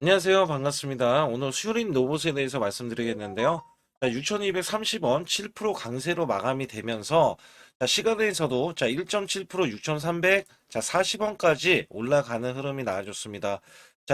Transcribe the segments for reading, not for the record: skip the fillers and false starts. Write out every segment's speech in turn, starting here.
안녕하세요. 반갑습니다. 오늘 슈린 로봇에 대해서 말씀드리겠는데요. 6,230원 7% 강세로 마감이 되면서 시가에서도 1.7% 6,300, 40원까지 올라가는 흐름이 나와줬습니다.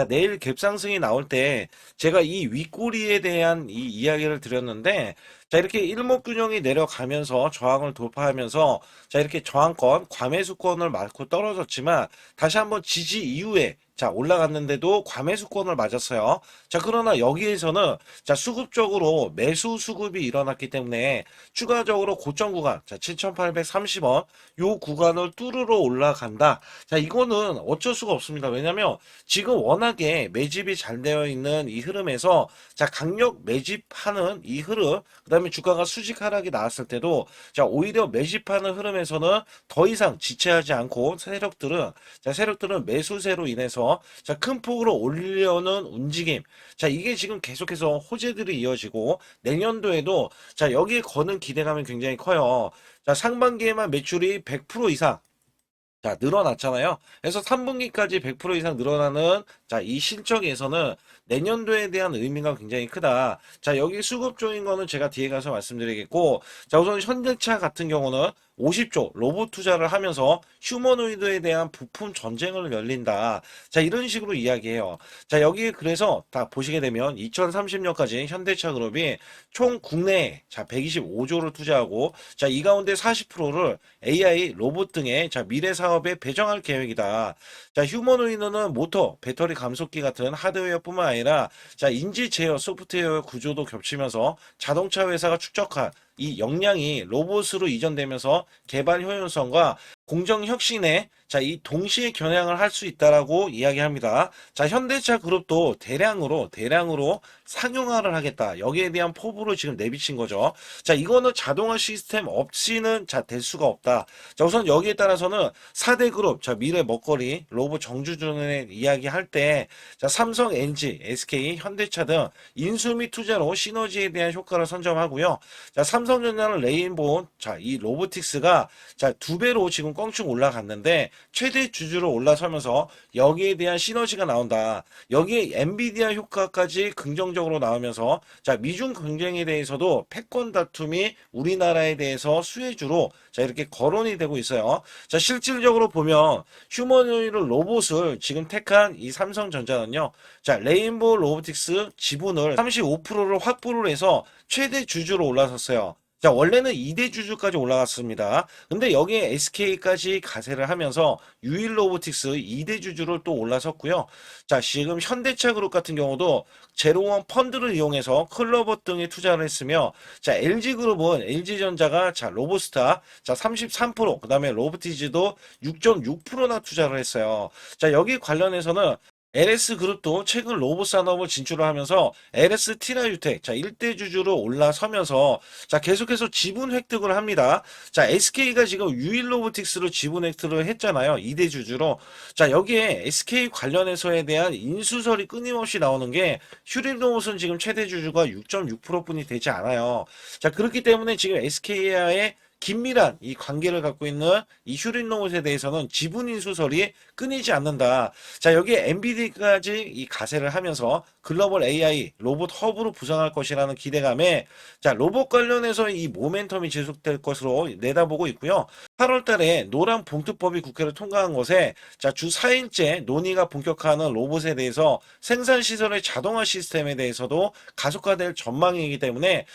내일 갭상승이 나올 때 제가 이 윗꼬리에 대한 이 이야기를 드렸는데 이렇게 일목균형이 내려가면서 저항을 돌파하면서 이렇게 저항권, 과매수권을 맞고 떨어졌지만 다시 한번 지지 이후에 올라갔는데도 과매수권을 맞았어요. 그러나 여기에서는 수급적으로 매수 수급이 일어났기 때문에 추가적으로 고점 구간, 7,830원, 요 구간을 뚫으러 올라간다. 이거는 어쩔 수가 없습니다. 왜냐면 지금 워낙에 매집이 잘 되어 있는 이 흐름에서 강력 매집하는 이 흐름, 그 다음에 주가가 수직 하락이 나왔을 때도 오히려 매집하는 흐름에서는 더 이상 지체하지 않고 세력들은 매수세로 인해서 큰 폭으로 올리려는 움직임. 이게 지금 계속해서 호재들이 이어지고 내년도에도 여기에 거는 기대감이 굉장히 커요. 상반기에만 매출이 100% 이상 늘어났잖아요. 그래서 3분기까지 100% 이상 늘어나는 이 실적에서는 내년도에 대한 의미가 굉장히 크다. 여기 수급적인 거는 제가 뒤에 가서 말씀드리겠고, 우선 현대차 같은 경우는 50조 로봇 투자를 하면서 휴머노이드에 대한 부품 전쟁을 열린다. 이런 식으로 이야기해요. 여기 그래서 다 보시게 되면 2030년까지 현대차 그룹이 총 국내에 125조를 투자하고 이 가운데 40%를 AI, 로봇 등의 미래 사업에 배정할 계획이다. 휴머노이드는 모터, 배터리 감속기 같은 하드웨어뿐만 아니라 인지 제어 소프트웨어 구조도 겹치면서 자동차 회사가 축적한 이 역량이 로봇으로 이전되면서 개발 효율성과 공정 혁신에 이 동시에 겨냥을 할 수 있다라고 이야기합니다. 현대차 그룹도 대량으로 상용화를 하겠다. 여기에 대한 포부를 지금 내비친 거죠. 이거는 자동화 시스템 없이는 될 수가 없다. 우선 여기에 따라서는 4대 그룹, 미래 먹거리, 로봇 정주행의 이야기할 때 삼성, LG, SK, 현대차 등 인수 및 투자로 시너지에 대한 효과를 선점하고요. 삼성전자는 레인보우, 이 로보틱스가 2배로 지금 껑충 올라갔는데 최대 주주로 올라서면서 여기에 대한 시너지가 나온다. 여기에 엔비디아 효과까지 긍정적으로 나오면서 미중 경쟁에 대해서도 패권 다툼이 우리나라에 대해서 수혜주로 이렇게 거론이 되고 있어요. 실질적으로 보면 휴머노이드 로봇을 지금 택한 이 삼성전자는요. 레인보우 로보틱스 지분을 35%를 확보를 해서 최대 주주로 올라섰어요. 원래는 2대 주주까지 올라갔습니다. 근데 여기에 SK까지 가세를 하면서 유일 로보틱스 2대 주주를 또 올라섰고요. 지금 현대차 그룹 같은 경우도 제로원 펀드를 이용해서 클로버 등에 투자를 했으며, LG그룹은 LG전자가 로보스타 33%, 그 다음에 로보티즈도 6.6%나 투자를 했어요. 여기 관련해서는 LS그룹도 최근 로봇 산업을 진출을 하면서 LS 티라유텍 1대 주주로 올라서면서 계속해서 지분 획득을 합니다. SK가 지금 유일 로보틱스로 지분 획득을 했잖아요. 2대 주주로. 여기에 SK 관련해서에 대한 인수설이 끊임없이 나오는 게 휴린 로봇은 지금 최대 주주가 6.6%뿐이 되지 않아요. 그렇기 때문에 지금 SK와의 긴밀한 이 관계를 갖고 있는 이 휴린 로봇에 대해서는 지분 인수설이 끊이지 않는다. 여기에 엔비디아까지 이 가세를 하면서 글로벌 AI 로봇 허브로 부상할 것이라는 기대감에 로봇 관련해서 이 모멘텀이 지속될 것으로 내다보고 있고요. 8월 달에 노란 봉투법이 국회를 통과한 것에 주 4일째 논의가 본격화하는 로봇에 대해서 생산 시설의 자동화 시스템에 대해서도 가속화될 전망이기 때문에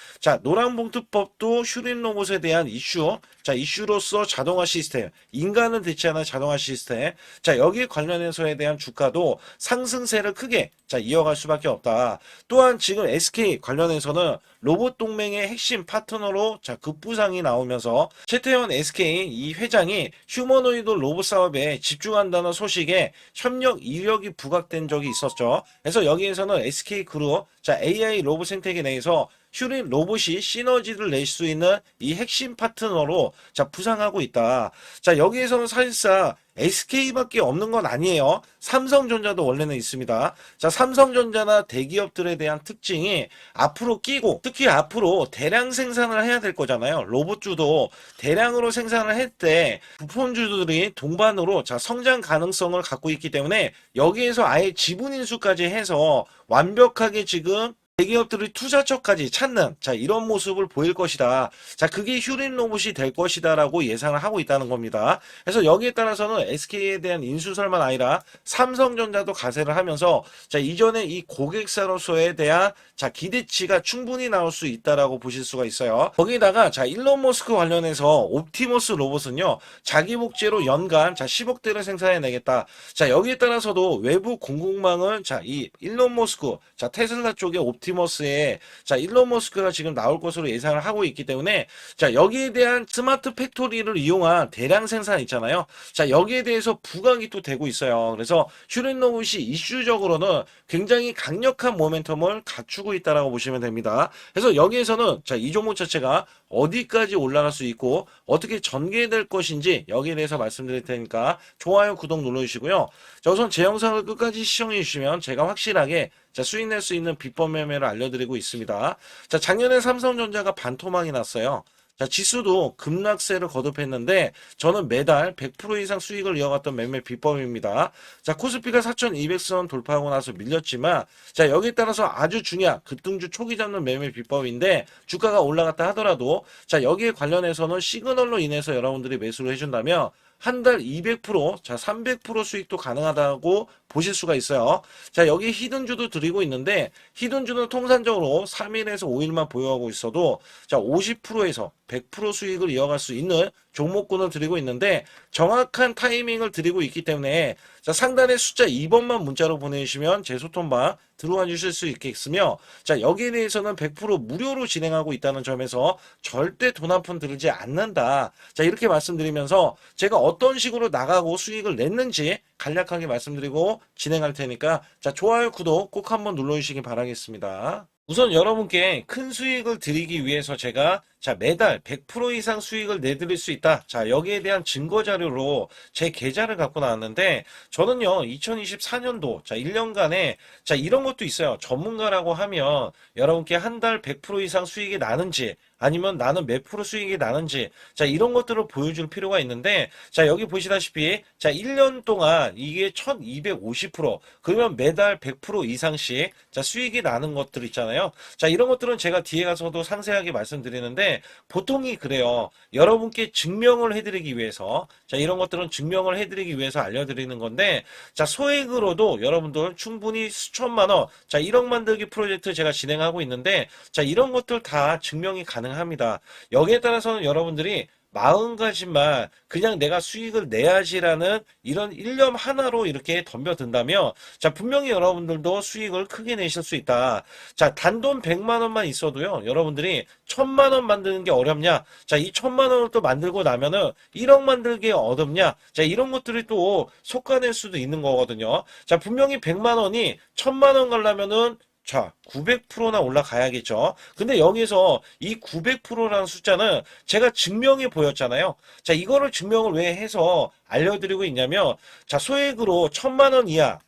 노란 봉투법도 휴린 로봇에 대한 이슈로서 자동화 시스템, 인간을 대체하는 자동화 시스템, 여기에 관련해서에 대한 주가도 상승세를 크게 이어갈 수밖에 없다. 또한 지금 SK 관련해서는 로봇 동맹의 핵심 파트너로 급부상이 나오면서 최태원 SK 이 회장이 휴머노이드 로봇 사업에 집중한다는 소식에 협력 이력이 부각된 적이 있었죠. 그래서 여기에서는 SK 그룹 AI 로봇 생태계 내에서 휴린 로봇이 시너지를 낼 수 있는 이 핵심 파트너로 부상하고 있다. 여기에서는 사실상 SK밖에 없는 건 아니에요. 삼성전자도 원래는 있습니다. 자, 삼성전자나 대기업들에 대한 특징이 앞으로 끼고, 특히 앞으로 대량 생산을 해야 될 거잖아요. 로봇주도 대량으로 생산을 할 때 부품주들이 동반으로 자, 성장 가능성을 갖고 있기 때문에 여기에서 아예 지분 인수까지 해서 완벽하게 지금 대기업들의 투자처까지 찾는 자 이런 모습을 보일 것이다. 자 그게 휴림 로봇이 될 것이다라고 예상을 하고 있다는 겁니다. 그래서 여기에 따라서는 SK에 대한 인수설만 아니라 삼성전자도 가세를 하면서 자 이전에 이 고객사로서에 대한 자 기대치가 충분히 나올 수 있다라고 보실 수가 있어요. 거기다가 자 일론 머스크 관련해서 옵티머스 로봇은요 자기 목재로 연간 자 10억대를 생산해내겠다. 자 여기에 따라서도 외부 공급망을 자 이 일론 머스크 자 테슬라 쪽에 옵티머스에 자 일론 머스크가 지금 나올 것으로 예상을 하고 있기 때문에 자 여기에 대한 스마트 팩토리를 이용한 대량 생산 있잖아요. 자 여기에 대해서 부각이 또 되고 있어요. 그래서 휴린 로봇이 이슈적으로는 굉장히 강력한 모멘텀을 갖추고 있다라고 보시면 됩니다. 그래서 여기에서는 자 이 종목 자체가 어디까지 올라갈 수 있고 어떻게 전개될 것인지 여기에 대해서 말씀드릴 테니까 좋아요 구독 눌러주시고요. 자 우선 제 영상을 끝까지 시청해 주시면 제가 확실하게 자 수익 낼 수 있는 비법 매매를 알려드리고 있습니다. 자 작년에 삼성전자가 반토막이 났어요. 자 지수도 급락세를 거듭했는데 저는 매달 100% 이상 수익을 이어갔던 매매 비법입니다. 자 코스피가 4200선 돌파하고 나서 밀렸지만 자 여기에 따라서 아주 중요한 급등주 초기 잡는 매매 비법인데 주가가 올라갔다 하더라도 자 여기에 관련해서는 시그널로 인해서 여러분들이 매수를 해준다면 한 달 200%, 자 300% 수익도 가능하다고 보실 수가 있어요. 자 여기 히든주도 드리고 있는데 히든주는 통산적으로 3일에서 5일만 보유하고 있어도 자 50%에서 100% 수익을 이어갈 수 있는 종목군을 드리고 있는데 정확한 타이밍을 드리고 있기 때문에 자 상단에 숫자 2번만 문자로 보내주시면 제 소통방 들어와 주실 수 있겠으며 자 여기에 대해서는 100% 무료로 진행하고 있다는 점에서 절대 돈 한 푼 들지 않는다. 자 이렇게 말씀드리면서 제가 어떤 식으로 나가고 수익을 냈는지 간략하게 말씀드리고 진행할 테니까 자 좋아요 구독 꼭 한번 눌러주시기 바라겠습니다. 우선 여러분께 큰 수익을 드리기 위해서 제가 자 매달 100% 이상 수익을 내드릴 수 있다. 자 여기에 대한 증거 자료로 제 계좌를 갖고 나왔는데 저는요 2024년도 자 1년간에 자 이런 것도 있어요. 전문가라고 하면 여러분께 한 달 100% 이상 수익이 나는지 아니면 나는 몇 프로 수익이 나는지 자 이런 것들을 보여줄 필요가 있는데 자 여기 보시다시피 자 1년 동안 이게 1250% 그러면 매달 100% 이상씩 자 수익이 나는 것들 있잖아요. 자 이런 것들은 제가 뒤에 가서도 상세하게 말씀드리는데 보통이 그래요. 여러분께 증명을 해드리기 위해서 자 이런 것들은 증명을 해드리기 위해서 알려드리는 건데 자 소액으로도 여러분들 충분히 수천만 원 자 1억 만들기 프로젝트 제가 진행하고 있는데 자 이런 것들 다 증명이 가능합니다. 여기에 따라서는 여러분들이 마음가짐만 그냥 내가 수익을 내야지라는 이런 일념 하나로 이렇게 덤벼든다면 자 분명히 여러분들도 수익을 크게 내실 수 있다. 자 단돈 100만 원만 있어도요 여러분들이 1000만 원 만드는 게 어렵냐 자 이 1000만 원을 또 만들고 나면은 1억 만들기 어렵냐 자 이런 것들이 또 속아낼 수도 있는 거거든요. 자 분명히 100만 원이 1000만 원 가려면은 자, 900%나 올라가야겠죠. 근데 여기서 이 900%라는 숫자는 제가 증명해 보였잖아요. 자, 이거를 증명을 왜 해서 알려드리고 있냐면, 자, 소액으로 1000만 원 이하,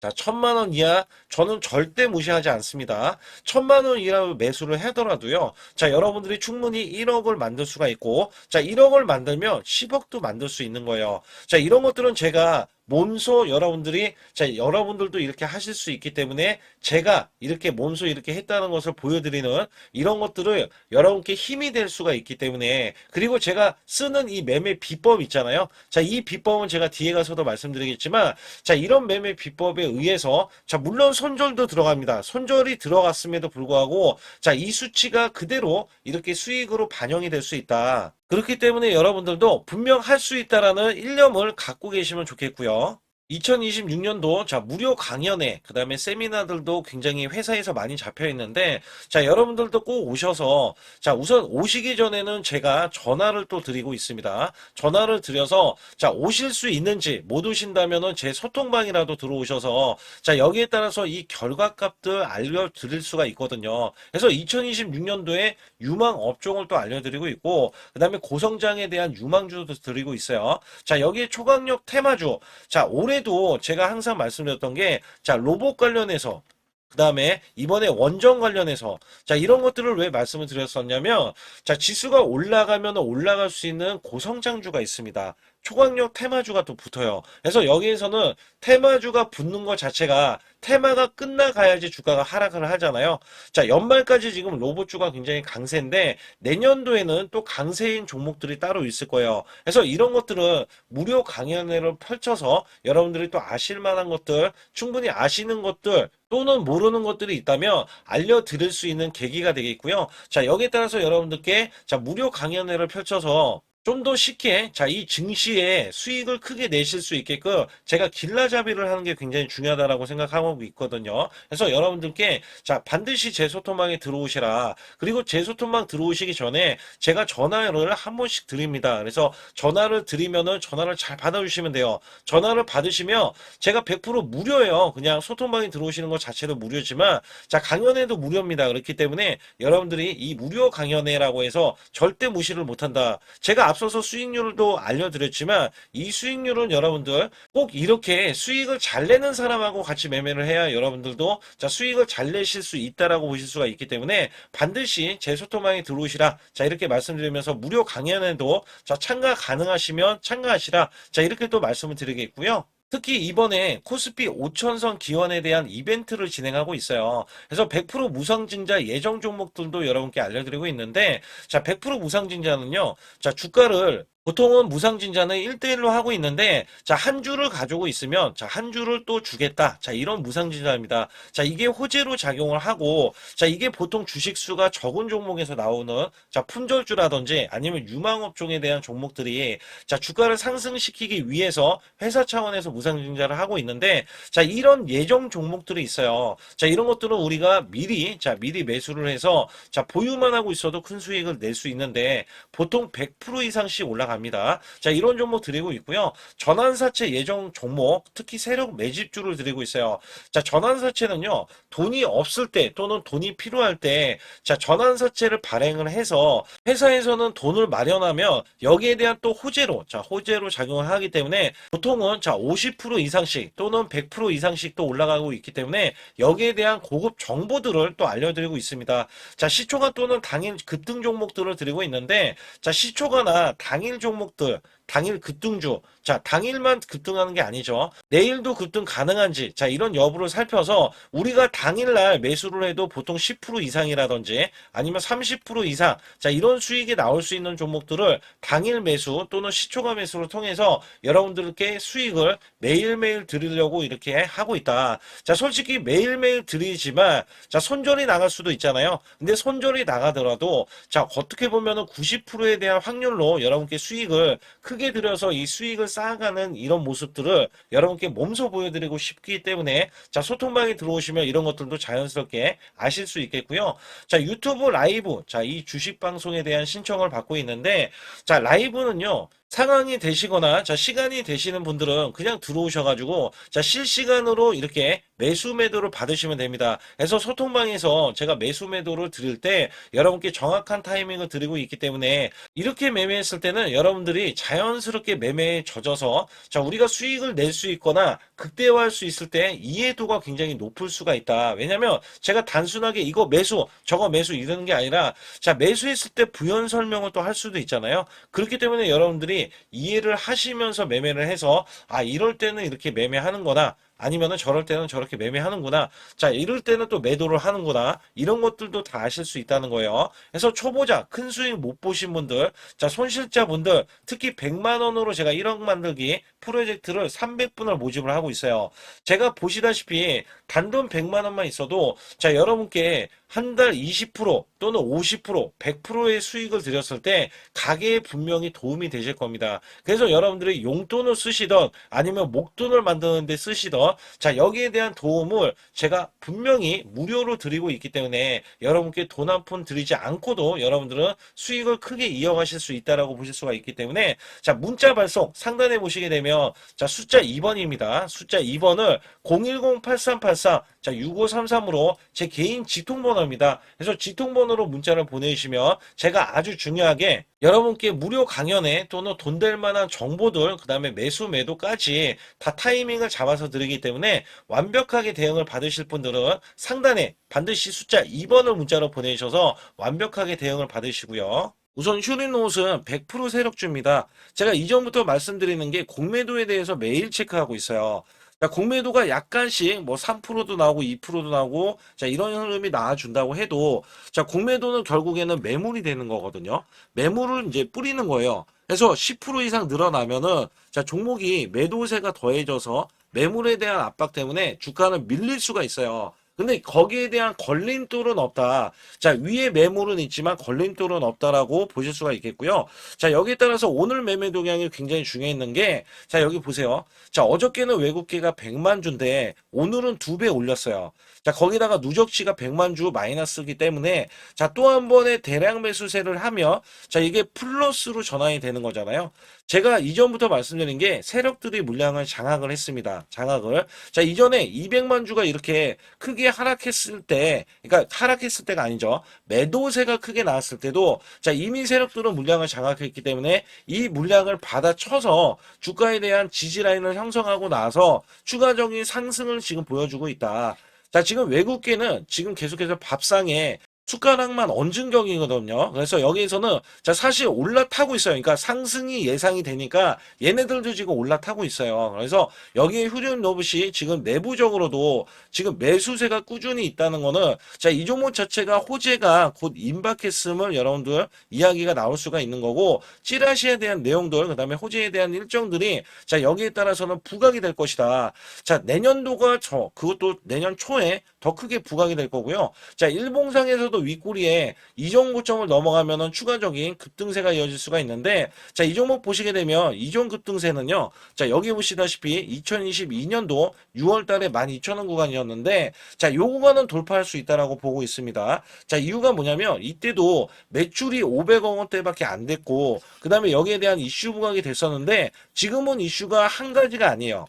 자, 1000만 원 이하 저는 절대 무시하지 않습니다. 1000만 원 이하 매수를 하더라도요. 자, 여러분들이 충분히 1억을 만들 수가 있고, 자, 1억을 만들면 10억도 만들 수 있는 거예요. 자, 이런 것들은 제가 몸소 여러분들이 자 여러분들도 이렇게 하실 수 있기 때문에 제가 이렇게 몸소 이렇게 했다는 것을 보여드리는 이런 것들을 여러분께 힘이 될 수가 있기 때문에 그리고 제가 쓰는 이 매매 비법 있잖아요. 자 이 비법은 제가 뒤에 가서도 말씀드리겠지만 자 이런 매매 비법에 의해서 자 물론 손절도 들어갑니다. 손절이 들어갔음에도 불구하고 자 이 수치가 그대로 이렇게 수익으로 반영이 될 수 있다. 그렇기 때문에 여러분들도 분명 할 수 있다라는 일념을 갖고 계시면 좋겠고요. 2026년도 자 무료 강연회 그다음에 세미나들도 굉장히 회사에서 많이 잡혀 있는데 자 여러분들도 꼭 오셔서 자 우선 오시기 전에는 제가 전화를 또 드리고 있습니다. 전화를 드려서 자 오실 수 있는지 못 오신다면은 제 소통방이라도 들어오셔서 자 여기에 따라서 이 결과값들 알려드릴 수가 있거든요. 그래서 2026년도에 유망 업종을 또 알려드리고 있고 그다음에 고성장에 대한 유망주도 드리고 있어요. 자 여기에 초강력 테마주 자 올해도 제가 항상 말씀드렸던 게 자 로봇 관련해서 그 다음에 이번에 원전 관련해서 자 이런 것들을 왜 말씀을 드렸었냐면 자 지수가 올라가면 올라갈 수 있는 고성장주가 있습니다. 초강력 테마주가 또 붙어요. 그래서 여기에서는 테마주가 붙는 것 자체가 테마가 끝나가야지 주가가 하락을 하잖아요. 자 연말까지 지금 로봇주가 굉장히 강세인데 내년도에는 또 강세인 종목들이 따로 있을 거예요. 그래서 이런 것들은 무료 강연회를 펼쳐서 여러분들이 또 아실 만한 것들 충분히 아시는 것들 또는 모르는 것들이 있다면 알려드릴 수 있는 계기가 되겠고요. 자 여기에 따라서 여러분들께 자 무료 강연회를 펼쳐서 좀 더 쉽게 자 이 증시에 수익을 크게 내실 수 있게끔 제가 길라잡이를 하는 게 굉장히 중요하다라고 생각하고 있거든요. 그래서 여러분들께 자 반드시 제 소통방에 들어오시라. 그리고 제 소통방 들어오시기 전에 제가 전화를 한 번씩 드립니다. 그래서 전화를 드리면은 전화를 잘 받아주시면 돼요. 전화를 받으시면 제가 100% 무료예요. 그냥 소통방에 들어오시는 것 자체도 무료지만 자 강연회도 무료입니다. 그렇기 때문에 여러분들이 이 무료 강연회라고 해서 절대 무시를 못한다. 제가 앞서서 수익률도 알려드렸지만 이 수익률은 여러분들 꼭 이렇게 수익을 잘 내는 사람하고 같이 매매를 해야 여러분들도 자 수익을 잘 내실 수 있다라고 보실 수가 있기 때문에 반드시 제 소통방에 들어오시라. 자 이렇게 말씀드리면서 무료 강연에도 자 참가 가능하시면 참가하시라. 자 이렇게 또 말씀을 드리겠고요. 특히 이번에 코스피 5천선 기원에 대한 이벤트를 진행하고 있어요. 그래서 100% 무상증자 예정 종목들도 여러분께 알려드리고 있는데 자 100% 무상증자는요. 자 주가를 보통은 무상증자는 1대1로 하고 있는데 자 한 주를 가지고 있으면 자 한 주를 또 주겠다. 자 이런 무상증자입니다. 자 이게 호재로 작용을 하고 자 이게 보통 주식수가 적은 종목에서 나오는 자 품절주라든지 아니면 유망업종에 대한 종목들이 자 주가를 상승시키기 위해서 회사 차원에서 무상증자를 하고 있는데 자 이런 예정 종목들이 있어요. 자 이런 것들은 우리가 미리 매수를 해서 자 보유만 하고 있어도 큰 수익을 낼 수 있는데 보통 100% 이상씩 올라갑니다. 자 이런 종목 드리고 있고요. 전환사채 예정 종목 특히 세력 매집주를 드리고 있어요. 자 전환사채는요 돈이 없을 때 또는 돈이 필요할 때 자 전환사채를 발행을 해서 회사에서는 돈을 마련하면 여기에 대한 또 호재로 자 호재로 작용을 하기 때문에 보통은 자 50% 이상씩 또는 100% 이상씩 또 올라가고 있기 때문에 여기에 대한 고급 정보들을 또 알려드리고 있습니다. 자 시초가 또는 당일 급등 종목들을 드리고 있는데 자 시초가나 당일 종목들 당일 급등주 자 당일만 급등하는 게 아니죠. 내일도 급등 가능한지 자 이런 여부를 살펴서 우리가 당일날 매수를 해도 보통 10% 이상이라든지 아니면 30% 이상 자 이런 수익이 나올 수 있는 종목들을 당일 매수 또는 시초가 매수를 통해서 여러분들께 수익을 매일매일 드리려고 이렇게 하고 있다. 자 솔직히 매일매일 드리지만 자 손절이 나갈 수도 있잖아요. 근데 손절이 나가더라도 자 어떻게 보면은 90%에 대한 확률로 여러분께 수익을 크게 들여서 이 수익을 쌓아가는 이런 모습들을 여러분께 몸소 보여드리고 싶기 때문에 자 소통방에 들어오시면 이런 것들도 자연스럽게 아실 수 있겠고요. 자 유튜브 라이브 자 이 주식 방송에 대한 신청을 받고 있는데 자 라이브는요. 상황이 되시거나 자 시간이 되시는 분들은 그냥 들어오셔가지고 자 실시간으로 이렇게 매수 매도를 받으시면 됩니다. 그래서 소통방에서 제가 매수 매도를 드릴 때 여러분께 정확한 타이밍을 드리고 있기 때문에 이렇게 매매했을 때는 여러분들이 자연스럽게 매매에 젖어서 자 우리가 수익을 낼 수 있거나 극대화할 수 있을 때 이해도가 굉장히 높을 수가 있다. 왜냐면 제가 단순하게 이거 매수 저거 매수 이러는 게 아니라 자 매수했을 때 부연 설명을 또 할 수도 있잖아요. 그렇기 때문에 여러분들이 이해를 하시면서 매매를 해서 아 이럴 때는 이렇게 매매하는 거나 아니면은 저럴 때는 저렇게 매매하는구나. 자, 이럴 때는 또 매도를 하는구나. 이런 것들도 다 아실 수 있다는 거예요. 그래서 초보자, 큰 수익 못 보신 분들, 자, 손실자분들, 특히 100만 원으로 제가 1억 만들기 프로젝트를 300분을 모집을 하고 있어요. 제가 보시다시피 단돈 100만 원만 있어도 자, 여러분께 한 달 20% 또는 50%, 100%의 수익을 드렸을 때 가게에 분명히 도움이 되실 겁니다. 그래서 여러분들이 용돈을 쓰시던 아니면 목돈을 만드는 데 쓰시던 자, 여기에 대한 도움을 제가 분명히 무료로 드리고 있기 때문에 여러분께 돈 한 푼 드리지 않고도 여러분들은 수익을 크게 이어가실 수 있다라고 보실 수가 있기 때문에 자, 문자 발송 상단에 보시게 되면 자, 숫자 2번입니다. 숫자 2번을 010-8384 자, 6533으로 제 개인 직통번호입니다. 그래서 직통번호로 문자를 보내주시면 제가 아주 중요하게 여러분께 무료 강연에 또는 돈 될 만한 정보들, 그 다음에 매수 매도까지 다 타이밍을 잡아서 드리기 때문에 완벽하게 대응을 받으실 분들은 상단에 반드시 숫자 2번을 문자로 보내주셔서 완벽하게 대응을 받으시고요. 우선 휴린옷은 100% 세력주입니다. 제가 이전부터 말씀드리는 게 공매도에 대해서 매일 체크하고 있어요. 자, 공매도가 약간씩 뭐 3%도 나오고 2%도 나오고 자, 이런 흐름이 나와준다고 해도 자, 공매도는 결국에는 매물이 되는 거거든요. 매물을 이제 뿌리는 거예요. 그래서 10% 이상 늘어나면은 자, 종목이 매도세가 더해져서 매물에 대한 압박 때문에 주가는 밀릴 수가 있어요. 근데 거기에 대한 걸림돌은 없다. 자, 위에 매물은 있지만 걸림돌은 없다라고 보실 수가 있겠고요. 자, 여기에 따라서 오늘 매매 동향이 굉장히 중요했는 게, 자, 여기 보세요. 자, 어저께는 외국계가 100만 주인데, 오늘은 2배 올렸어요. 자, 거기다가 누적치가 100만 주 마이너스이기 때문에, 자, 또 한 번의 대량 매수세를 하면, 자, 이게 플러스로 전환이 되는 거잖아요. 제가 이전부터 말씀드린 게 세력들이 물량을 장악을 했습니다. 장악을. 자, 이전에 200만 주가 이렇게 크게 하락했을 때, 그러니까 하락했을 때가 아니죠. 매도세가 크게 나왔을 때도, 자, 이미 세력들은 물량을 장악했기 때문에 이 물량을 받아쳐서 주가에 대한 지지 라인을 형성하고 나서 추가적인 상승을 지금 보여주고 있다. 자, 지금 외국계는 지금 계속해서 밥상에 숟가락만 얹은 격이거든요. 그래서 여기에서는 자, 사실 올라타고 있어요. 그러니까 상승이 예상이 되니까 얘네들도 지금 올라타고 있어요. 그래서 여기에 휴림 로봇이 지금 내부적으로도 지금 매수세가 꾸준히 있다는 거는 자, 이 종목 자체가 호재가 곧 임박했음을 여러분들 이야기가 나올 수가 있는 거고 찌라시에 대한 내용들 그다음에 호재에 대한 일정들이 자, 여기에 따라서는 부각이 될 것이다. 자, 내년도가 그것도 내년 초에 더 크게 부각이 될 거고요. 자, 일봉상에서도 윗꼬리에 이종 고점을 넘어가면은 추가적인 급등세가 이어질 수가 있는데, 자, 이 종목 보시게 되면 이종 급등세는요, 자, 여기 보시다시피 2022년도 6월 달에 12,000원 구간이었는데, 자, 요 구간은 돌파할 수 있다라고 보고 있습니다. 자, 이유가 뭐냐면, 이때도 매출이 500억 원대밖에 안 됐고, 그 다음에 여기에 대한 이슈 부각이 됐었는데, 지금은 이슈가 한 가지가 아니에요.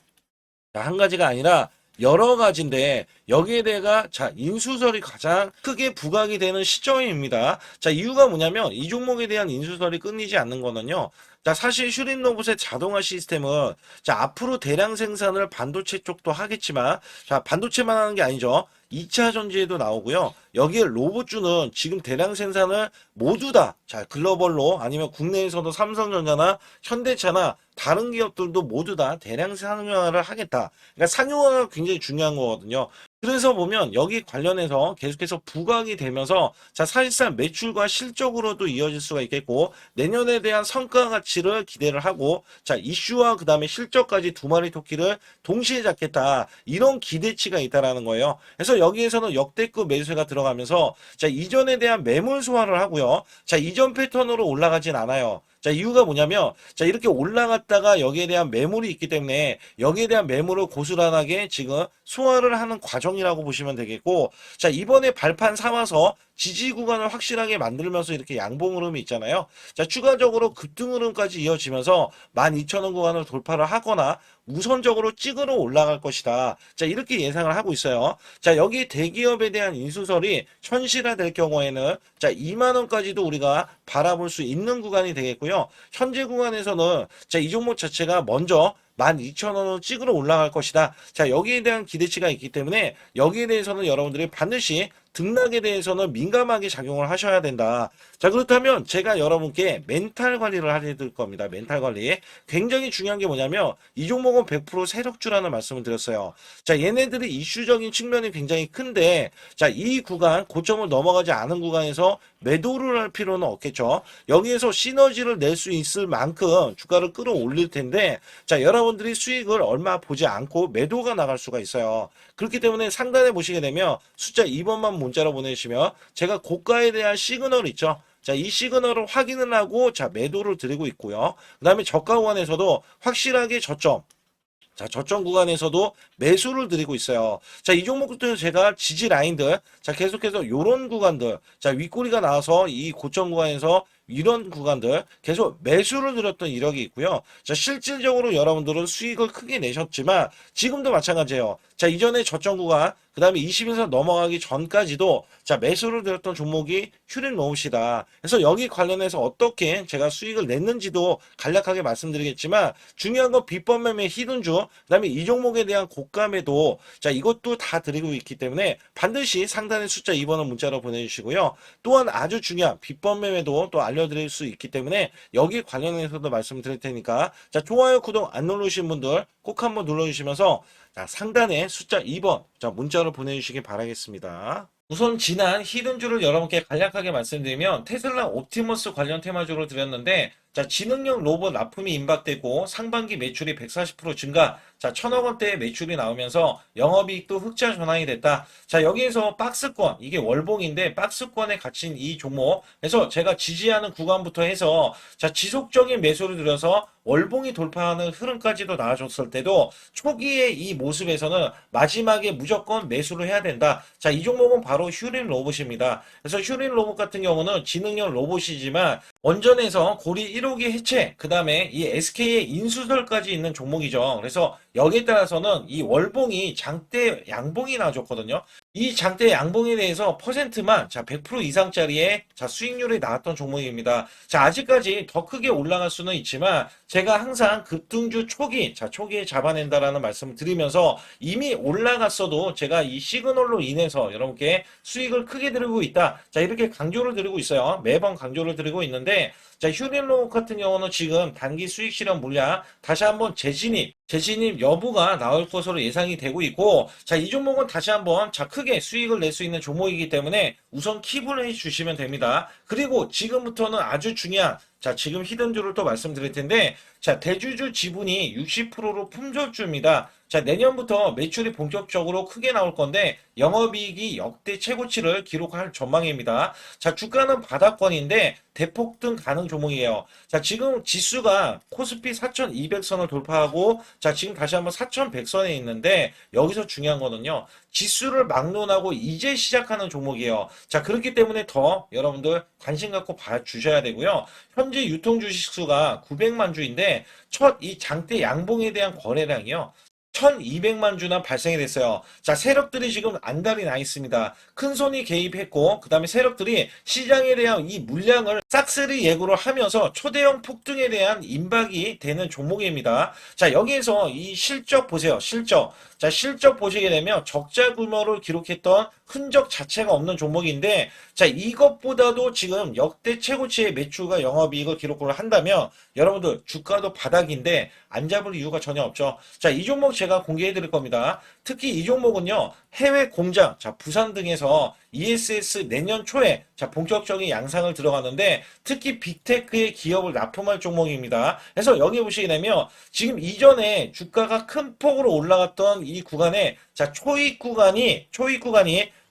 자, 한 가지가 아니라 여러 가지인데 여기에 대해가 자, 인수설이 가장 크게 부각이 되는 시점입니다. 자, 이유가 뭐냐면 이 종목에 대한 인수설이 끊이지 않는 거는요. 자, 사실 슈린 로봇의 자동화 시스템은 자, 앞으로 대량 생산을 반도체 쪽도 하겠지만 자, 반도체만 하는 게 아니죠. 2차 전지에도 나오고요. 여기에 로봇주는 지금 대량 생산을 모두 다, 자, 글로벌로 아니면 국내에서도 삼성전자나 현대차나 다른 기업들도 모두 다 대량 상용화를 하겠다. 그러니까 상용화가 굉장히 중요한 거거든요. 그래서 보면 여기 관련해서 계속해서 부각이 되면서 자, 사실상 매출과 실적으로도 이어질 수가 있겠고 내년에 대한 성과 가치를 기대를 하고 자, 이슈와 그다음에 실적까지 두 마리 토끼를 동시에 잡겠다. 이런 기대치가 있다라는 거예요. 그래서 여기에서는 역대급 매수세가 들어가면서 자, 이전에 대한 매물 소화를 하고요. 자, 이전 패턴으로 올라가진 않아요. 자, 이유가 뭐냐면, 자, 이렇게 올라갔다가 여기에 대한 매물이 있기 때문에 여기에 대한 매물을 고스란하게 지금 소화를 하는 과정이라고 보시면 되겠고, 자, 이번에 발판 삼아서 지지 구간을 확실하게 만들면서 이렇게 양봉 흐름이 있잖아요. 자, 추가적으로 급등 흐름까지 이어지면서 12,000원 구간을 돌파를 하거나 우선적으로 찍으러 올라갈 것이다. 자, 이렇게 예상을 하고 있어요. 자, 여기 대기업에 대한 인수설이 현실화될 경우에는 자, 2만 원까지도 우리가 바라볼 수 있는 구간이 되겠고요. 현재 구간에서는 자, 이 종목 자체가 먼저 12,000원으로 찍으러 올라갈 것이다. 자, 여기에 대한 기대치가 있기 때문에 여기에 대해서는 여러분들이 반드시 등락에 대해서는 민감하게 작용을 하셔야 된다. 자, 그렇다면 제가 여러분께 멘탈 관리를 해드릴 겁니다. 멘탈 관리. 굉장히 중요한 게 뭐냐면 이 종목은 100% 세력주라는 말씀을 드렸어요. 자, 얘네들이 이슈적인 측면이 굉장히 큰데 자, 이 구간 고점을 넘어가지 않은 구간에서 매도를 할 필요는 없겠죠. 여기에서 시너지를 낼 수 있을 만큼 주가를 끌어올릴 텐데 자, 여러분들이 수익을 얼마 보지 않고 매도가 나갈 수가 있어요. 그렇기 때문에 상단에 보시게 되면 숫자 2번만 문자로 보내주시면 제가 고가에 대한 시그널 있죠. 자, 이 시그널을 확인을 하고 자, 매도를 드리고 있고요. 그다음에 저가 구간에서도 확실하게 저점, 자, 저점 구간에서도 매수를 드리고 있어요. 자, 이 종목부터 제가 지지 라인들, 자, 계속해서 요런 구간들, 자, 윗꼬리가 나와서 이 고점 구간에서 이런 구간들 계속 매수를 드렸던 이력이 있고요. 자, 실질적으로 여러분들은 수익을 크게 내셨지만 지금도 마찬가지예요. 자, 이전에 저점 구간, 그 다음에 20에서 넘어가기 전까지도 자, 매수를 드렸던 종목이 휴린로봇이다. 그래서 여기 관련해서 어떻게 제가 수익을 냈는지도 간략하게 말씀드리겠지만 중요한 건 비법 매매 히든주, 그 다음에 이 종목에 대한 고가 매도, 자, 이것도 다 드리고 있기 때문에 반드시 상단의 숫자 2번을 문자로 보내주시고요. 또한 아주 중요한 비법 매매도 또 알려드릴 수 있기 때문에 여기 관련해서도 말씀드릴 테니까 자, 좋아요, 구독 안 누르신 분들 꼭 한번 눌러주시면서 자, 상단에 숫자 2번 자, 문자로 보내주시기 바라겠습니다. 우선 지난 히든주를 여러분께 간략하게 말씀드리면 테슬라 옵티머스 관련 테마주로 드렸는데 자, 지능형 로봇 납품이 임박되고 상반기 매출이 140% 증가, 자, 1,000억 원대의 매출이 나오면서 영업이익도 흑자 전환이 됐다. 자, 여기에서 박스권, 이게 월봉인데 박스권에 갇힌 이 종목, 그래서 제가 지지하는 구간부터 해서 자, 지속적인 매수를 들여서 월봉이 돌파하는 흐름까지도 나와줬을 때도 초기의 이 모습에서는 마지막에 무조건 매수를 해야 된다. 자, 이 종목은 바로 휴린 로봇입니다. 그래서 휴린 로봇 같은 경우는 지능형 로봇이지만 원전에서 고리 1호기 해체, 그 다음에 이 SK의 인수설까지 있는 종목이죠. 그래서 여기에 따라서는 이 월봉이 장대 양봉이 나와줬거든요. 이 장대 양봉에 대해서 퍼센트만 자, 100% 이상짜리의 자, 수익률이 나왔던 종목입니다. 자, 아직까지 더 크게 올라갈 수는 있지만 제가 항상 급등주 초기, 자, 초기에 잡아낸다라는 말씀을 드리면서 이미 올라갔어도 제가 이 시그널로 인해서 여러분께 수익을 크게 드리고 있다. 자, 이렇게 강조를 드리고 있어요. 매번 강조를 드리고 있는데 자, 휴린로봇 같은 경우는 지금 단기 수익 실현 물량 다시 한번 재진입 여부가 나올 것으로 예상이 되고 있고 자, 이 종목은 다시 한번 자, 크게 수익을 낼 수 있는 종목이기 때문에 우선 킵을 해 주시면 됩니다. 그리고 지금부터는 아주 중요한 자, 지금 히든주를 또 말씀드릴 텐데 자, 대주주 지분이 60%로 품절주입니다. 자, 내년부터 매출이 본격적으로 크게 나올 건데 영업이익이 역대 최고치를 기록할 전망입니다. 자, 주가는 바닥권인데 대폭등 가능 종목이에요. 자, 지금 지수가 코스피 4,200선을 돌파하고 자, 지금 다시 한번 4,100선에 있는데 여기서 중요한 거는요. 지수를 막론하고 이제 시작하는 종목이에요. 자, 그렇기 때문에 더 여러분들 관심 갖고 봐주셔야 되고요. 현재 유통 주식수가 900만 주인데 첫 이 장대 양봉에 대한 거래량이요. 1200만 주나 발생이 됐어요. 자, 세력들이 지금 안달이 나 있습니다. 큰손이 개입했고 그 다음에 세력들이 시장에 대한 이 물량을 싹쓸이 예고를 하면서 초대형 폭등에 대한 임박이 되는 종목입니다. 자, 여기에서 이 실적 보세요. 실적. 자, 실적 보시게 되면 적자 규모를 기록했던 흔적 자체가 없는 종목인데 자, 이것보다도 지금 역대 최고치의 매출과 영업이익을 기록을 한다면 여러분들 주가도 바닥인데 안 잡을 이유가 전혀 없죠. 자, 이 종목 제가 공개해 드릴 겁니다. 특히 이 종목은요. 해외 공장, 자, 부산 등에서 ESS 내년 초에 자, 본격적인 양상을 들어가는데 특히 빅테크의 기업을 납품할 종목입니다. 그래서 여기 보시게 되면 지금 이전에 주가가 큰 폭으로 올라갔던 이 구간에 자, 초입 구간이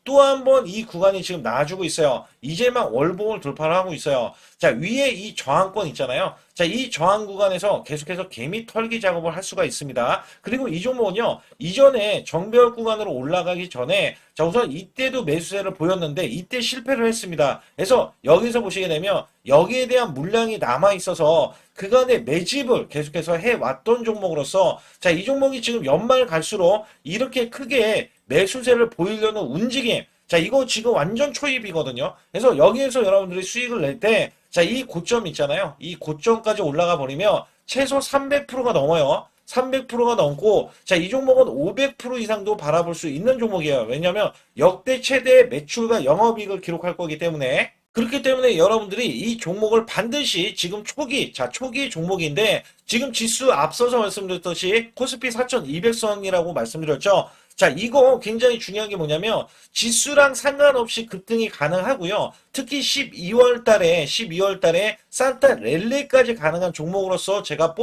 또 한 번 이 구간이 지금 나와주고 있어요. 이제만 월봉을 돌파를 하고 있어요. 자, 위에 이 저항권 있잖아요. 자, 이 저항 구간에서 계속해서 개미 털기 작업을 할 수가 있습니다. 그리고 이 종목은요, 이전에 정배열 구간으로 올라가기 전에 자, 우선 이때도 매수세를 보였는데 이때 실패를 했습니다. 그래서 여기서 보시게 되면 여기에 대한 물량이 남아 있어서 그간의 매집을 계속해서 해왔던 종목으로서 자, 이 종목이 지금 연말 갈수록 이렇게 크게 매수세를 보이려는 움직임, 자, 이거 지금 완전 초입이거든요. 그래서 여기에서 여러분들이 수익을 낼 때 자, 이 고점 있잖아요. 이 고점까지 올라가 버리면 최소 300%가 넘어요. 300%가 넘고, 자, 이 종목은 500% 이상도 바라볼 수 있는 종목이에요. 왜냐면 역대 최대 매출과 영업이익을 기록할 거기 때문에. 그렇기 때문에 여러분들이 이 종목을 반드시 지금 초기, 자, 초기 종목인데, 지금 지수 앞서서 말씀드렸듯이 코스피 4200선이라고 말씀드렸죠. 자, 이거 굉장히 중요한 게 뭐냐면, 지수랑 상관없이 급등이 가능하고요. 특히 12월 달에 산타 랠리까지 가능한 종목으로서 제가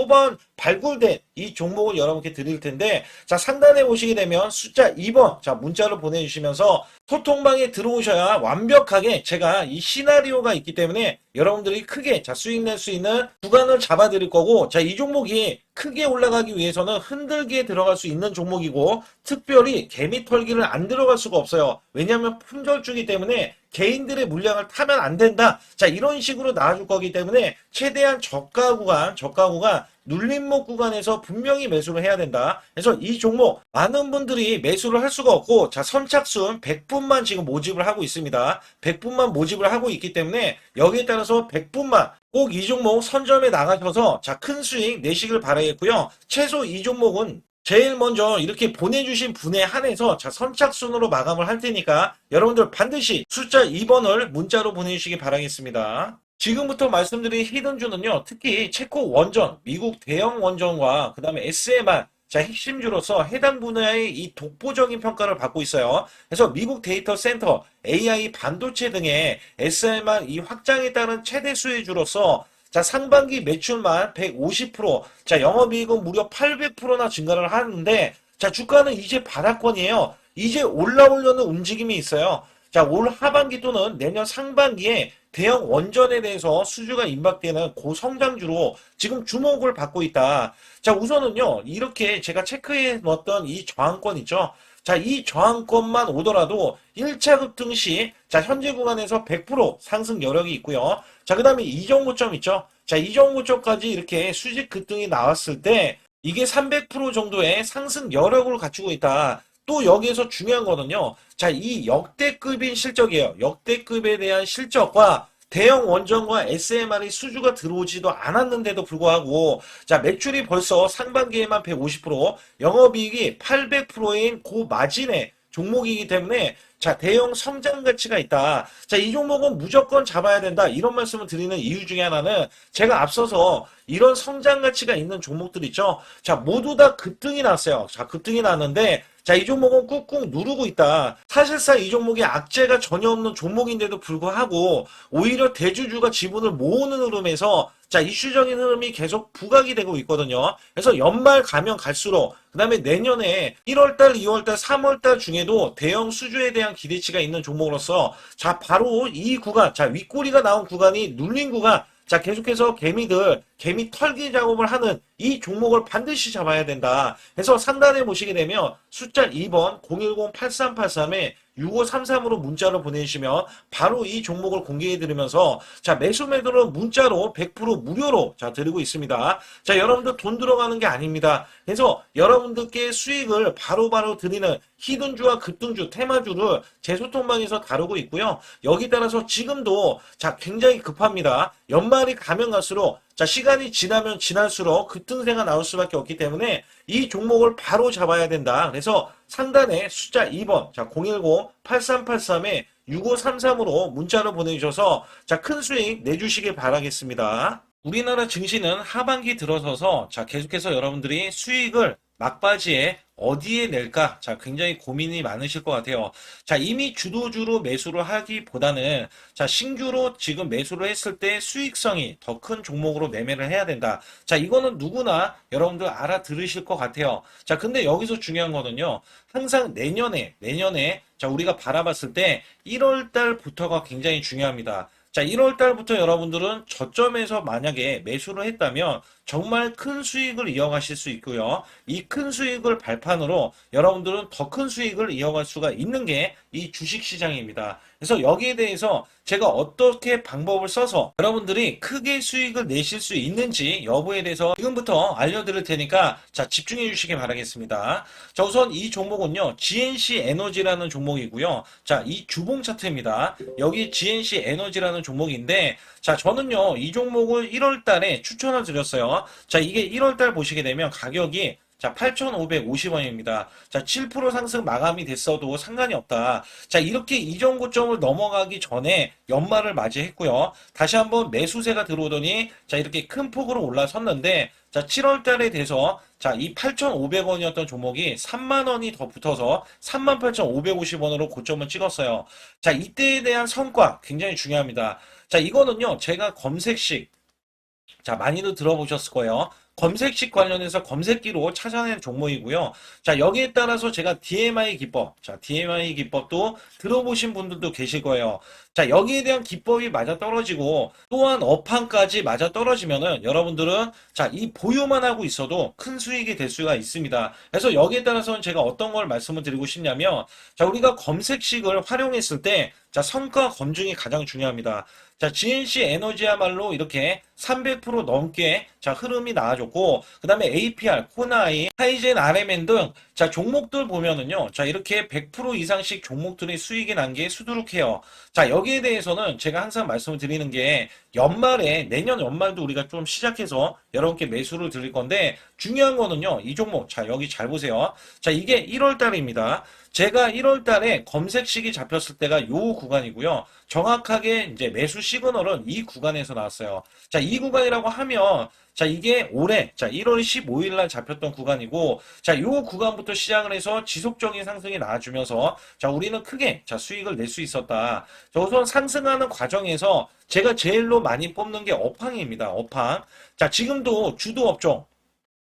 발굴된 이 종목을 여러분께 드릴 텐데, 자, 상단에 보시게 되면 숫자 2번, 자, 문자로 보내주시면서 소통방에 들어오셔야 완벽하게 제가 이 시나리오가 있기 때문에 여러분들이 크게, 자, 수익 낼 수 있는 구간을 잡아 드릴 거고, 자, 이 종목이 크게 올라가기 위해서는 흔들기에 들어갈 수 있는 종목이고, 특별히 개미 털기를 안 들어갈 수가 없어요. 왜냐하면 품절주기 때문에 개인들의 물량을 타면 안 된다. 자, 이런 식으로 나와줄 거기 때문에 최대한 저가 구간 눌림목 구간에서 분명히 매수를 해야 된다. 그래서 이 종목 많은 분들이 매수를 할 수가 없고, 자, 선착순 100분만 지금 모집을 하고 있습니다. 100분만 모집을 하고 있기 때문에 여기에 따라서 100분만 꼭 이 종목 선점에 나가셔서, 자, 큰 수익 내시길 바라겠고요. 최소 이 종목은 제일 먼저 이렇게 보내주신 분에 한해서, 자, 선착순으로 마감을 할 테니까 여러분들 반드시 숫자 2번을 문자로 보내주시기 바라겠습니다. 지금부터 말씀드린 히든주는요, 특히 체코 원전, 미국 대형 원전과 그 다음에 SMR, 자, 핵심주로서 해당 분야의 이 독보적인 평가를 받고 있어요. 그래서 미국 데이터 센터, AI 반도체 등의 SMR 이 확장에 따른 최대 수혜주로서, 자, 상반기 매출만 150%, 자, 영업이익은 무려 800%나 증가를 하는데, 자, 주가는 이제 바닥권이에요. 이제 올라오려는 움직임이 있어요. 자, 올 하반기 또는 내년 상반기에 대형 원전에 대해서 수주가 임박되는 고성장주로 지금 주목을 받고 있다. 자, 우선은요, 이렇게 제가 체크해 놓았던 이 저항권 있죠. 자, 이 저항권만 오더라도 1차 급등 시, 자, 현재 구간에서 100% 상승 여력이 있고요. 자, 그 다음에 이정고점 있죠. 자, 이정고점까지 이렇게 수직 급등이 나왔을 때 이게 300% 정도의 상승 여력을 갖추고 있다. 또 여기에서 중요한 거는요. 자, 이 역대급인 실적이에요. 역대급에 대한 실적과 대형 원전과 SMR이 수주가 들어오지도 않았는데도 불구하고, 자, 매출이 벌써 상반기에만 150%, 영업이익이 800%인 고마진의 종목이기 때문에, 자, 대형 성장 가치가 있다. 자, 이 종목은 무조건 잡아야 된다. 이런 말씀을 드리는 이유 중에 하나는 제가 앞서서 이런 성장 가치가 있는 종목들 있죠. 자, 모두 다 급등이 났어요. 자, 급등이 났는데, 자, 이 종목은 꾹꾹 누르고 있다. 사실상 이 종목이 악재가 전혀 없는 종목인데도 불구하고 오히려 대주주가 지분을 모으는 흐름에서, 자, 이슈적인 흐름이 계속 부각이 되고 있거든요. 그래서 연말 가면 갈수록, 그 다음에 내년에 1월달, 2월달, 3월달 중에도 대형 수주에 대한 기대치가 있는 종목으로서, 자, 바로 이 구간, 자, 윗꼬리가 나온 구간이 눌린 구간, 자, 계속해서 개미 털기 작업을 하는 이 종목을 반드시 잡아야 된다. 그래서 상단에 보시게 되면 숫자 2번 010-8383에 6533으로 문자로 보내주시면 바로 이 종목을 공개해 드리면서, 자, 매수 매도는 문자로 100% 무료로, 자, 드리고 있습니다. 자, 여러분들 돈 들어가는 게 아닙니다. 그래서 여러분들께 수익을 바로바로 드리는 히든주와 급등주, 테마주를 제 소통방에서 다루고 있고요. 여기 따라서 지금도, 자, 굉장히 급합니다. 연말이 가면 갈수록, 자, 시간이 지나면 지날수록 급등세가 나올 수밖에 없기 때문에 이 종목을 바로 잡아야 된다. 그래서 상단에 숫자 2번, 자, 010-8383에 6533으로 문자로 보내주셔서, 자, 큰 수익 내주시길 바라겠습니다. 우리나라 증시는 하반기 들어서서, 자, 계속해서 여러분들이 수익을 막바지에 어디에 낼까? 자, 굉장히 고민이 많으실 것 같아요. 자, 이미 주도주로 매수를 하기보다는, 자, 신규로 지금 매수를 했을 때 수익성이 더 큰 종목으로 매매를 해야 된다. 자, 이거는 누구나 여러분들 알아들으실 것 같아요. 자, 근데 여기서 중요한 거는요. 항상 내년에, 자, 우리가 바라봤을 때 1월 달부터가 굉장히 중요합니다. 자, 1월 달부터 여러분들은 저점에서 만약에 매수를 했다면 정말 큰 수익을 이어가실 수 있고요. 이 큰 수익을 발판으로 여러분들은 더 큰 수익을 이어갈 수가 있는 게 이 주식시장입니다. 그래서 여기에 대해서 제가 어떻게 방법을 써서 여러분들이 크게 수익을 내실 수 있는지 여부에 대해서 지금부터 알려드릴 테니까, 자, 집중해 주시기 바라겠습니다. 자, 우선 이 종목은요, GNC 에너지라는 종목이고요. 자, 이 주봉 차트입니다. 여기 GNC 에너지라는 종목인데, 자, 저는요, 이 종목을 1월 달에 추천을 드렸어요. 있고요. 자, 이게 1월달 보시게 되면 가격이 자, 8,550원입니다. 자, 7% 상승 마감이 됐어도 상관이 없다. 자, 이렇게 이전 고점을 넘어가기 전에 연말을 맞이했고요. 다시 한번 매수세가 들어오더니 자, 이렇게 큰 폭으로 올라섰는데 자, 7월 달에 돼서 자, 이 8,500원이었던 종목이 3만 원이 더 붙어서 38,550원으로 고점을 찍었어요. 자, 이때에 대한 성과 굉장히 중요합니다. 자, 이거는요, 제가 검색식 자, 많이들 들어보셨을 거예요. 검색식 관련해서 검색기로 찾아낸 종목이고요. 자, 여기에 따라서 제가 DMI 기법, 자, DMI 기법도 들어보신 분들도 계실 거예요. 자, 여기에 대한 기법이 맞아 떨어지고 또한 업황까지 맞아 떨어지면은 여러분들은 자, 이 보유만 하고 있어도 큰 수익이 될 수가 있습니다. 그래서 여기에 따라서는 제가 어떤 걸 말씀을 드리고 싶냐면 자, 우리가 검색식을 활용했을 때 자, 성과 검증이 가장 중요합니다. 자, GNC 에너지야말로 이렇게 300% 넘게 자, 흐름이 나와줬고, 그 다음에 APR, 코나이, 하이젠, RMN 등 자, 종목들 보면은요. 자, 이렇게 100% 이상씩 종목들이 수익이 난 게 수두룩해요. 자, 여기에 대해서는 제가 항상 말씀을 드리는 게 연말에 내년 연말도 우리가 좀 시작해서 여러분께 매수를 드릴 건데 중요한 거는요. 이 종목 자, 여기 잘 보세요. 자, 이게 1월 달입니다. 제가 1월 달에 검색식이 잡혔을 때가 요 구간이고요. 정확하게 이제 매수 시그널은 이 구간에서 나왔어요. 자, 이 구간이라고 하면 자, 이게 올해 자, 1월 15일 날 잡혔던 구간이고 자, 요 구간부터 시작을 해서 지속적인 상승이 나와주면서 자, 우리는 크게 자, 수익을 낼 수 있었다. 자, 우선 상승하는 과정에서 제가 제일로 많이 뽑는 게 업황입니다. 업황. 자, 지금도 주도 업종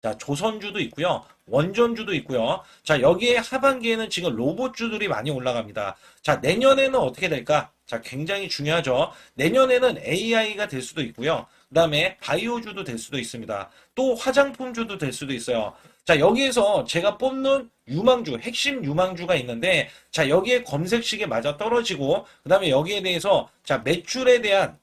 자, 조선주도 있고요. 원전주도 있고요. 자, 여기에 하반기에는 지금 로봇주들이 많이 올라갑니다. 자, 내년에는 어떻게 될까? 자, 굉장히 중요하죠. 내년에는 AI가 될 수도 있고요. 그 다음에 바이오주도 될 수도 있습니다. 또 화장품주도 될 수도 있어요. 자, 여기에서 제가 뽑는 유망주, 핵심 유망주가 있는데, 자, 여기에 검색식에 맞아 떨어지고, 그 다음에 여기에 대해서, 자, 매출에 대한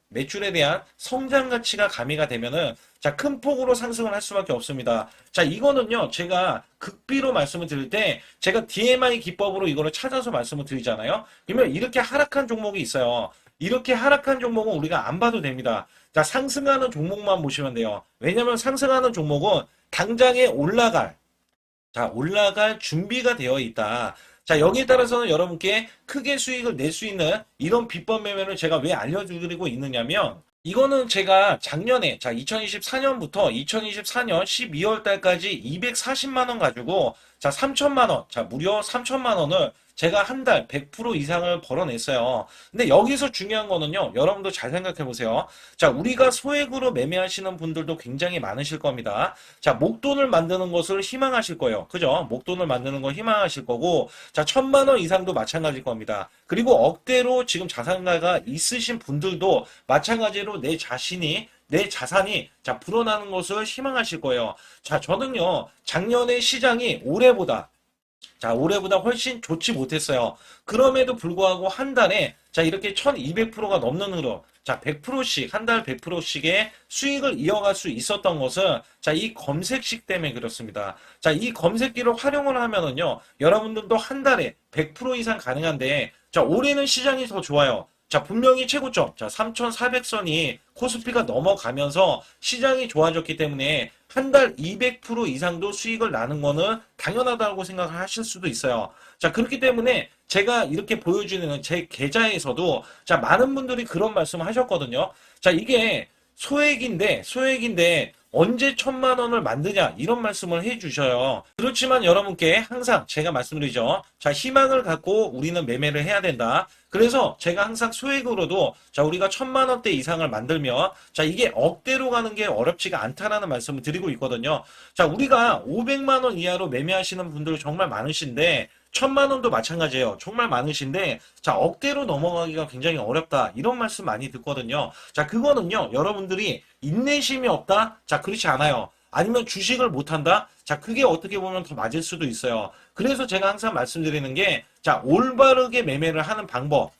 성장 가치가 가미가 되면은, 자, 큰 폭으로 상승을 할 수밖에 없습니다. 자, 이거는요, 제가 극비로 말씀을 드릴 때, 제가 DMI 기법으로 이거를 찾아서 말씀을 드리잖아요. 그러면 이렇게 하락한 종목이 있어요. 이렇게 하락한 종목은 우리가 안 봐도 됩니다. 자, 상승하는 종목만 보시면 돼요. 왜냐면 상승하는 종목은 당장에 올라갈 준비가 되어 있다. 자, 여기에 따라서는 여러분께 크게 수익을 낼 수 있는 이런 비법 매매를 제가 왜 알려드리고 있느냐면, 이거는 제가 작년에, 자, 2024년부터 2024년 12월 달까지 240만 원 가지고, 자, 3천만 원, 자, 무려 3천만 원을 제가 한 달 100% 이상을 벌어냈어요. 근데 여기서 중요한 거는요, 여러분도 잘 생각해 보세요. 자, 우리가 소액으로 매매하시는 분들도 굉장히 많으실 겁니다. 자, 목돈을 만드는 것을 희망하실 거예요. 그죠? 목돈을 만드는 걸 희망하실 거고, 자, 1,000만 원 이상도 마찬가지일 겁니다. 그리고 억대로 지금 자산가가 있으신 분들도 마찬가지로 내 자산이 자 불어나는 것을 희망하실 거예요. 자, 저는요 작년에 시장이 올해보다 훨씬 좋지 못했어요. 그럼에도 불구하고 한 달에 자 이렇게 1200%가 넘는 흐름, 자 100%씩 한 달 100%씩의 수익을 이어갈 수 있었던 것은 자 이 검색식 때문에 그렇습니다. 자, 이 검색기를 활용을 하면은요 여러분들도 한 달에 100% 이상 가능한데 자 올해는 시장이 더 좋아요. 자, 분명히 최고점, 자, 3,400선이 코스피가 넘어가면서 시장이 좋아졌기 때문에 한 달 200% 이상도 수익을 나는 거는 당연하다고 생각을 하실 수도 있어요. 자, 그렇기 때문에 제가 이렇게 보여주는 제 계좌에서도 자, 많은 분들이 그런 말씀을 하셨거든요. 자, 이게 소액인데 언제 1,000만 원을 만드냐 이런 말씀을 해주셔요. 그렇지만 여러분께 항상 제가 말씀드리죠. 자, 희망을 갖고 우리는 매매를 해야 된다. 그래서 제가 항상 소액으로도 자 우리가 1,000만 원대 이상을 만들면 자 이게 억대로 가는 게 어렵지가 않다라는 말씀을 드리고 있거든요. 자, 우리가 500만 원 이하로 매매하시는 분들 정말 많으신데 1,000만 원도 마찬가지예요. 정말 많으신데 자 억대로 넘어가기가 굉장히 어렵다 이런 말씀 많이 듣거든요. 자, 그거는요 여러분들이 인내심이 없다? 자, 그렇지 않아요. 아니면 주식을 못한다? 자, 그게 어떻게 보면 더 맞을 수도 있어요. 그래서 제가 항상 말씀드리는 게 자 올바르게 매매를 하는 방법,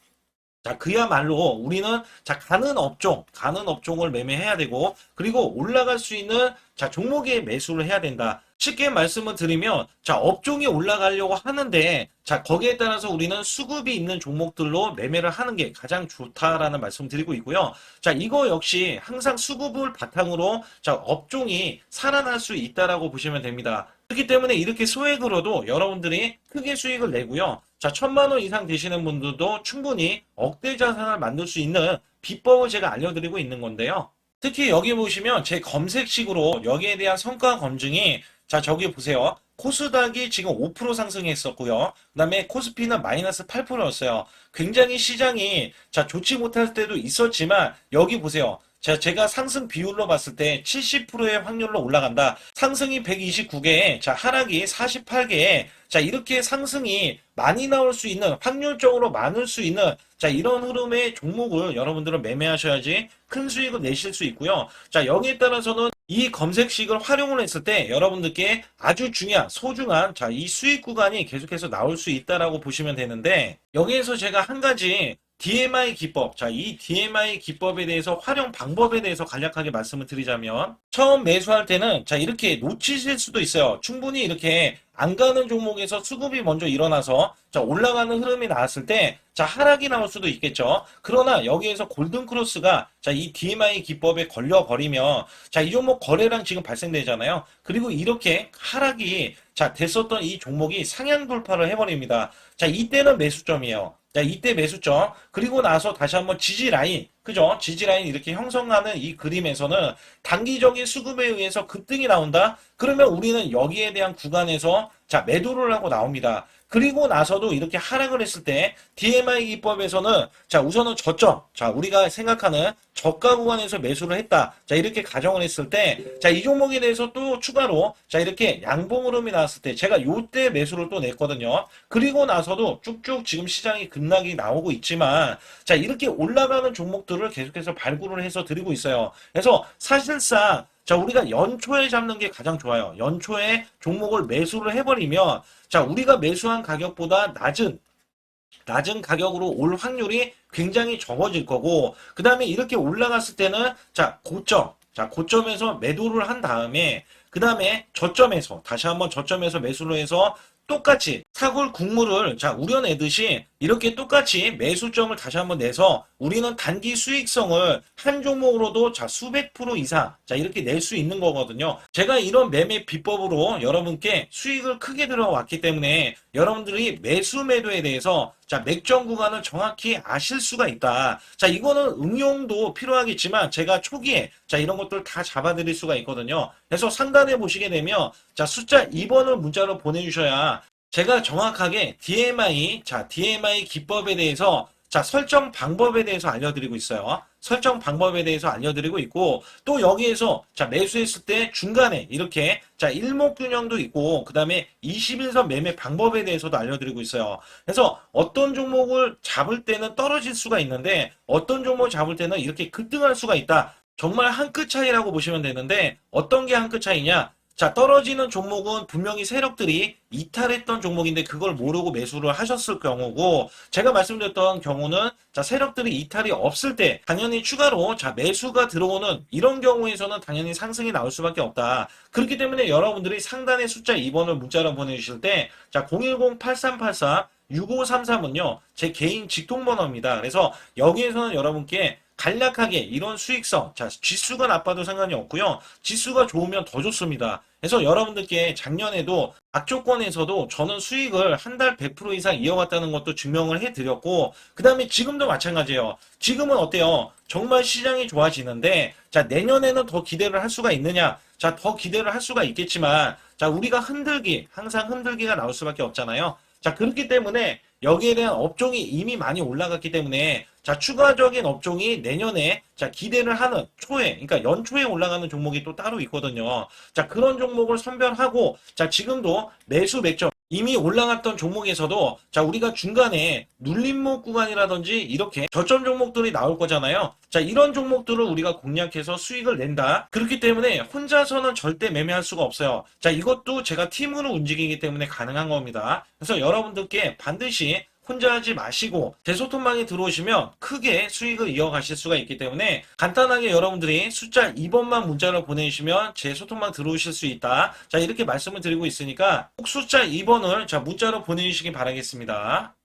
자, 그야말로 우리는 자, 가는 업종을 매매해야 되고, 그리고 올라갈 수 있는 자, 종목에 매수를 해야 된다. 쉽게 말씀을 드리면, 자, 업종이 올라가려고 하는데, 자, 거기에 따라서 우리는 수급이 있는 종목들로 매매를 하는 게 가장 좋다라는 말씀 드리고 있고요. 자, 이거 역시 항상 수급을 바탕으로 자, 업종이 살아날 수 있다라고 보시면 됩니다. 그렇기 때문에 이렇게 소액으로도 여러분들이 크게 수익을 내고요. 자, 1,000만 원 이상 되시는 분들도 충분히 억대 자산을 만들 수 있는 비법을 제가 알려드리고 있는 건데요. 특히 여기 보시면 제 검색식으로 여기에 대한 성과 검증이 자, 저기 보세요. 코스닥이 지금 5% 상승했었고요. 그 다음에 코스피는 마이너스 8%였어요. 굉장히 시장이 자, 좋지 못할 때도 있었지만 여기 보세요. 자, 제가 상승 비율로 봤을 때 70%의 확률로 올라간다. 상승이 129개에, 자, 하락이 48개에, 자, 이렇게 상승이 많이 나올 수 있는, 확률적으로 많을 수 있는, 자, 이런 흐름의 종목을 여러분들은 매매하셔야지 큰 수익을 내실 수 있고요. 자, 여기에 따라서는 이 검색식을 활용을 했을 때 여러분들께 아주 중요한, 소중한, 자, 이 수익 구간이 계속해서 나올 수 있다라고 보시면 되는데, 여기에서 제가 한 가지 DMI 기법, 자, 이 DMI 기법에 대해서 활용 방법에 대해서 간략하게 말씀을 드리자면, 처음 매수할 때는, 자, 이렇게 놓치실 수도 있어요. 충분히 이렇게 안 가는 종목에서 수급이 먼저 일어나서, 자, 올라가는 흐름이 나왔을 때, 자, 하락이 나올 수도 있겠죠. 그러나 여기에서 골든크로스가, 자, 이 DMI 기법에 걸려버리면, 자, 이 종목 거래량 지금 발생되잖아요. 그리고 이렇게 하락이, 자, 됐었던 이 종목이 상향 돌파를 해버립니다. 자, 이때는 매수점이에요. 자, 이때 매수점. 그리고 나서 다시 한번 지지 라인. 그죠? 지지 라인 이렇게 형성하는 이 그림에서는 단기적인 수급에 의해서 급등이 나온다? 그러면 우리는 여기에 대한 구간에서 자, 매도를 하고 나옵니다. 그리고 나서도 이렇게 하락을 했을 때 DMI 기법에서는 자, 우선은 저점. 자, 우리가 생각하는 저가 구간에서 매수를 했다. 자, 이렇게 가정을 했을 때 자, 이 종목에 대해서 또 추가로 자, 이렇게 양봉 흐름이 나왔을 때 제가 요때 매수를 또 냈거든요. 그리고 나서도 쭉쭉 지금 시장이 급락이 나오고 있지만 자, 이렇게 올라가는 종목들을 계속해서 발굴을 해서 드리고 있어요. 그래서 사실상 자, 우리가 연초에 잡는 게 가장 좋아요. 연초에 종목을 매수를 해버리면 자, 우리가 매수한 가격보다 낮은 가격으로 올 확률이 굉장히 적어질 거고, 그 다음에 이렇게 올라갔을 때는, 자, 고점에서 매도를 한 다음에, 그 다음에 저점에서, 다시 한번 저점에서 매수를 해서 똑같이 사골 국물을 자, 우려내듯이 이렇게 똑같이 매수점을 다시 한번 내서 우리는 단기 수익성을 한 종목으로도 자, 수백 프로 이상 자, 이렇게 낼 수 있는 거거든요. 제가 이런 매매 비법으로 여러분께 수익을 크게 들어왔기 때문에 여러분들이 매수 매도에 대해서 자, 맥점 구간을 정확히 아실 수가 있다. 자, 이거는 응용도 필요하겠지만 제가 초기에 자, 이런 것들 다 잡아드릴 수가 있거든요. 그래서 상단에 보시게 되면 자, 숫자 2번을 문자로 보내주셔야 제가 정확하게 DMI 기법에 대해서 자, 설정 방법에 대해서 알려드리고 있어요. 설정 방법에 대해서 알려드리고 있고, 또 여기에서, 자, 매수했을 때 중간에 이렇게, 자, 일목균형도 있고, 그 다음에 21선 매매 방법에 대해서도 알려드리고 있어요. 그래서 어떤 종목을 잡을 때는 떨어질 수가 있는데, 어떤 종목을 잡을 때는 이렇게 급등할 수가 있다. 정말 한 끗 차이라고 보시면 되는데, 어떤 게 한 끗 차이냐? 자, 떨어지는 종목은 분명히 세력들이 이탈했던 종목인데 그걸 모르고 매수를 하셨을 경우고, 제가 말씀드렸던 경우는 자, 세력들이 이탈이 없을 때 당연히 추가로 자, 매수가 들어오는 이런 경우에서는 당연히 상승이 나올 수밖에 없다. 그렇기 때문에 여러분들이 상단의 숫자 2번을 문자로 보내주실 때 자, 010-8384-6533은요 제 개인 직통번호입니다. 그래서 여기에서는 여러분께 간략하게 이런 수익성, 자, 지수가 나빠도 상관이 없고요. 지수가 좋으면 더 좋습니다. 그래서 여러분들께 작년에도 악조건에서도 저는 수익을 한 달 100% 이상 이어갔다는 것도 증명을 해드렸고, 그 다음에 지금도 마찬가지예요. 지금은 어때요? 정말 시장이 좋아지는데, 자, 내년에는 더 기대를 할 수가 있느냐? 자, 더 기대를 할 수가 있겠지만, 자, 우리가 항상 흔들기가 나올 수밖에 없잖아요. 자, 그렇기 때문에 여기에 대한 업종이 이미 많이 올라갔기 때문에 자, 추가적인 업종이 내년에 자, 기대를 하는 그러니까 연초에 올라가는 종목이 또 따로 있거든요. 자, 그런 종목을 선별하고 자, 지금도 매수 맥점 이미 올라갔던 종목에서도 자, 우리가 중간에 눌림목 구간이라든지 이렇게 저점 종목들이 나올 거잖아요. 자, 이런 종목들을 우리가 공략해서 수익을 낸다. 그렇기 때문에 혼자서는 절대 매매할 수가 없어요. 자, 이것도 제가 팀으로 움직이기 때문에 가능한 겁니다. 그래서 여러분들께 반드시 혼자 하지 마시고 제 소통방에 들어오시면 크게 수익을 이어가실 수가 있기 때문에 간단하게 여러분들이 숫자 2번만 문자로 보내주시면 제 소통방 들어오실 수 있다. 자, 이렇게 말씀을 드리고 있으니까 꼭 숫자 2번을 자 문자로 보내주시기 바라겠습니다.